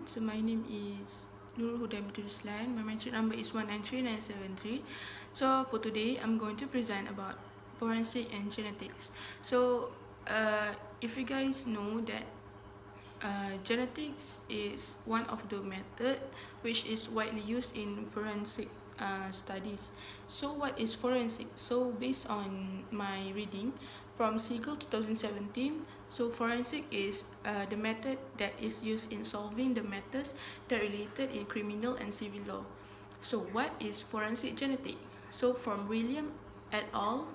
So my name is Nurul Hudamituruslan. My mention number is 193973. So for today, I'm going to present about forensic and genetics. So if you guys know that genetics is one of the method which is widely used in forensic studies. So what is forensic? So based on my reading from Siegel 2017, so forensic is the method that is used in solving the matters that related in criminal and civil law. So what is forensic genetics? So from William et al.,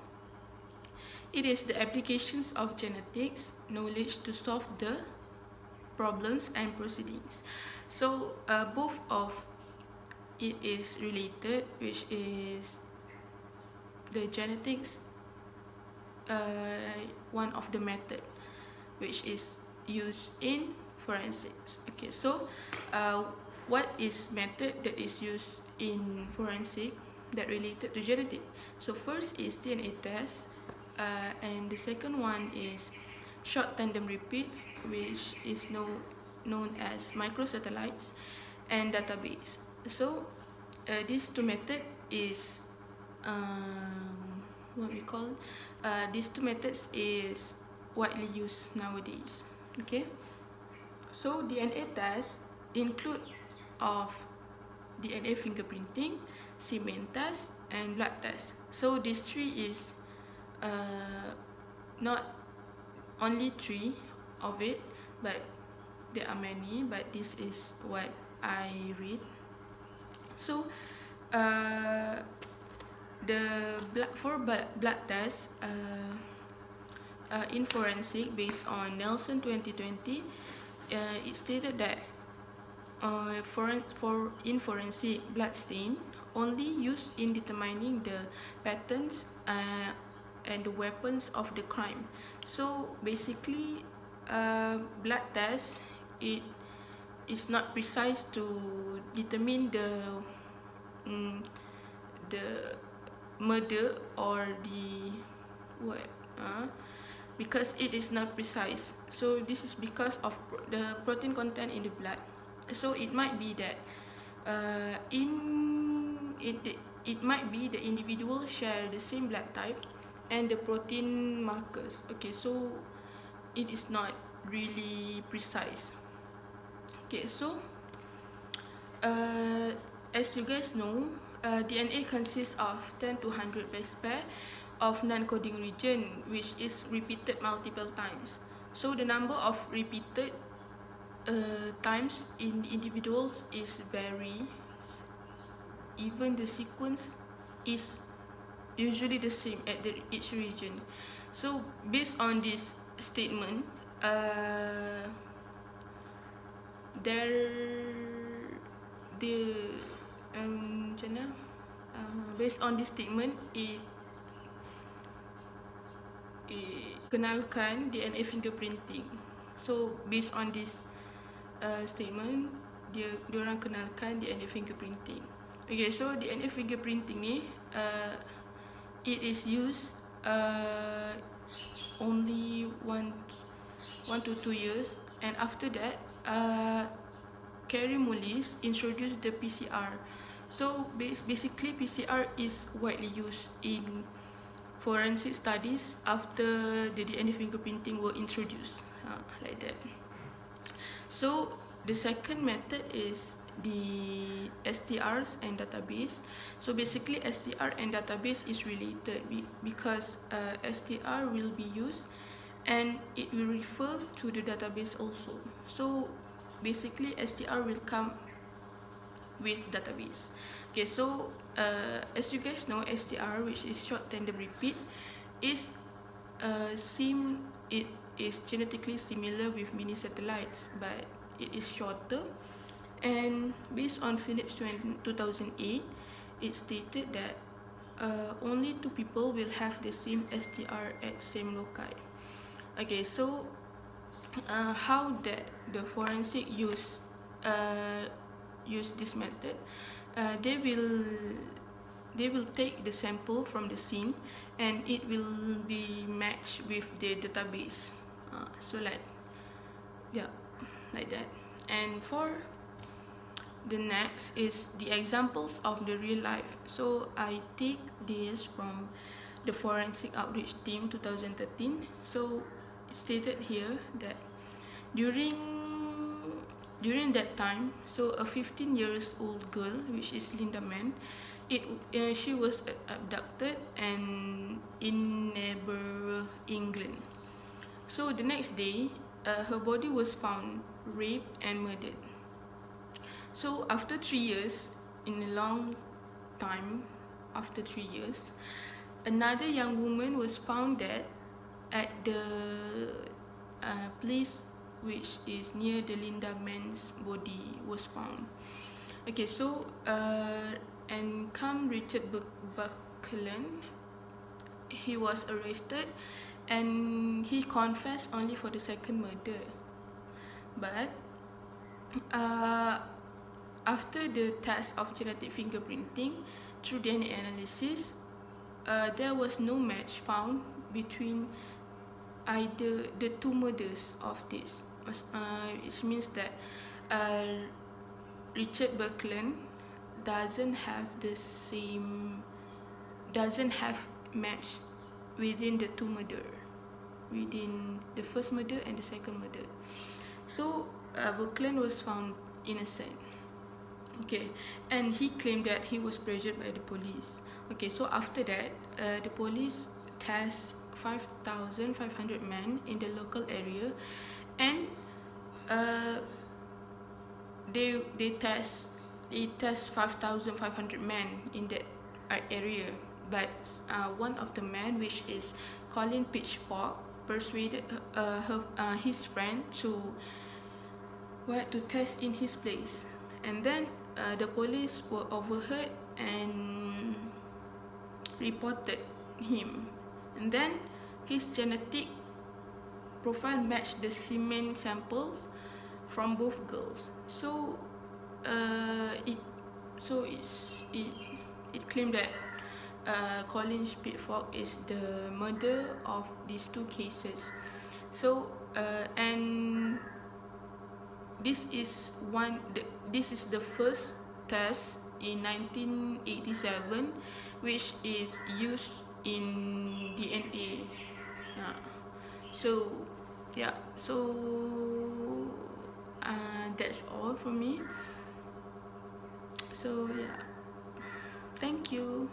it is the applications of genetics knowledge to solve the problems and proceedings. So both of it is related, which is the genetics, one of the method which is used in forensics. Okay, so what is method that is used in forensic that related to genetic? So first is DNA test, and the second one is short tandem repeats, which is known as microsatellites, and database. So these two methods is what we call these two methods is widely used nowadays. Okay, so DNA tests include of DNA fingerprinting, semen test, and blood test. So these three is not only three of it, but there are many, but this is what I read. So for blood tests in forensic, based on Nelson 2020, it stated that in forensic, blood stain only used in determining the patterns and the weapons of the crime. So basically, blood test, it is not precise to determine the murder or the what because it is not precise. So this is because of the protein content in the blood. So it might be that it might be the individual share the same blood type and the protein markers. Okay, so it is not really precise. Okay, so as you guys know, DNA consists of 10 to 100 base pair of non-coding region, which is repeated multiple times. So the number of repeated times in individuals is vary. Even the sequence is usually the same at each region. So based on this statement, based on this statement, it kenalkan DNA fingerprinting. So based on this statement, diorang kenalkan DNA fingerprinting. Okay, so DNA fingerprinting ni it is used only 1 to 2 years, and after that Carey Mullis introduced the PCR. So basically PCR is widely used in forensic studies after the DNA fingerprinting were introduced, like that. So the second method is the STRs and database. So basically STR and database is related because STR will be used and it will refer to the database also. So basically STR will come with database. Okay, so as you guys know, STR, which is short tandem repeat, is it is genetically similar with mini satellites, but it is shorter. And based on Phillips 2008, it stated that only 2 people will have the same STR at same loci. Okay, so how that the forensic use this method? They will take the sample from the scene and it will be matched with the database. So like that. And for the next is the examples of the real life. So I take this from the Forensic Outreach Team 2013. So it stated here that during that time, so a 15 years old girl, which is Linda Mann, she was abducted and in neighbor England. So the next day, her body was found raped and murdered. So after 3 years, in a long time, after 3 years, another young woman was found dead at the place which is near the Linda Mann's body was found. Okay, so and come Richard Buckland, he was arrested and he confessed only for the second murder. But after the test of genetic fingerprinting through DNA analysis, there was no match found between either the two murders of this. It means that Richard Buckland doesn't have match within the two murder, within the first murder and the second murder. So Buckland was found innocent. Okay, and he claimed that he was pressured by the police. Okay, so after that, the police test 5,500 men in the local area, and they test 5,500 men in that area. But one of the men, which is Colin Pitchfork, persuaded his friend to test in his place, and then the police were overheard and reported him, and then his genetic profile matched the semen samples from both girls. So it claimed that Colin Pitchfork is the murderer of these two cases. So and this is the first test in 1987 which is used in DNA. So that's all for me. So thank you.